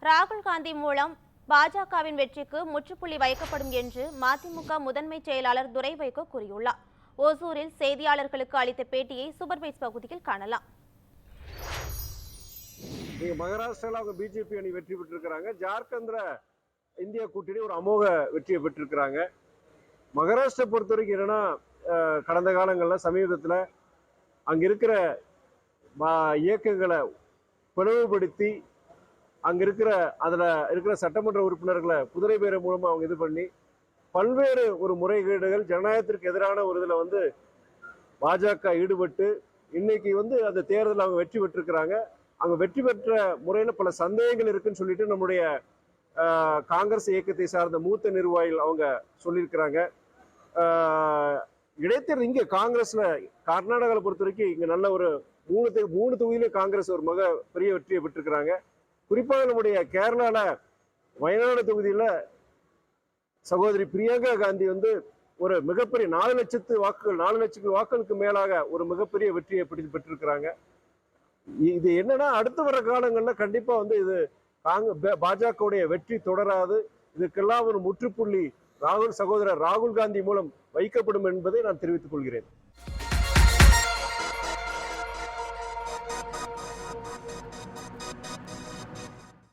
ராகுல் காந்தி மூலம் பாஜகவின் வெற்றிக்கு முற்றுப்புள்ளி வைக்கப்படும் என்று மதிமுக முதன்மை செயலாளர் துரை வைகோ கூறியுள்ளார். ஓசூரில் செய்தியாளர்களுக்கு அளித்த பேட்டியை சூப்பர்வைஸ் பகுதியில் காணலாம். மகாராஷ்டிரால அவங்க பிஜேபி அணி வெற்றி பெற்றிருக்கிறாங்க. ஜார்க்கண்ட்ல இந்தியா கூட்டணி ஒரு அமோக வெற்றியை பெற்றிருக்கிறாங்க. மகாராஷ்டிரா பொறுத்த வரைக்கும் என்னன்னா, கடந்த காலங்களில் சமீபத்தில் அங்க இருக்கிற இயக்கங்களை பிளவுபடுத்தி அங்க இருக்கிற சட்டமன்ற உறுப்பினர்களை குதிரை பேர மூலமா அவங்க இது பண்ணி பல்வேறு ஒரு முறைகேடுகள் ஜனநாயகத்திற்கு எதிரான ஒரு இதுல பாஜக ஈடுபட்டு இன்னைக்கு அந்த தேர்தலில் அவங்க வெற்றி பெற்றிருக்கிறாங்க. அவங்க வெற்றி பெற்ற முறையில பல சந்தேகங்கள் இருக்குன்னு சொல்லிட்டு நம்முடைய காங்கிரஸ் இயக்கத்தை சார்ந்த மூத்த நிர்வாகிகள் அவங்க சொல்லியிருக்கிறாங்க. இடைத்தேர்தல் இங்க காங்கிரஸ்ல கர்நாடகாவை பொறுத்த வரைக்கும் இங்க நல்ல ஒரு மூணு தொகுதியிலே காங்கிரஸ் ஒரு பெரிய வெற்றியை பெற்றிருக்கிறாங்க. குறிப்பாக நம்முடைய கேரளால வயநாடு தொகுதியில சகோதரி பிரியங்கா காந்தி ஒரு மிகப்பெரிய 4 லட்சம் வாக்குகளுக்கு மேலாக ஒரு மிகப்பெரிய வெற்றியை பெற்றிருக்கிறாங்க. இது என்னன்னா, அடுத்து வர காலங்கள்ல கண்டிப்பா இது பாஜகவுடைய வெற்றி தொடராது. இதுக்கெல்லாம் ஒரு முற்றுப்புள்ளி சகோதரர் ராகுல் காந்தி மூலம் வைக்கப்படும் என்பதை நான் தெரிவித்துக் கொள்கிறேன்.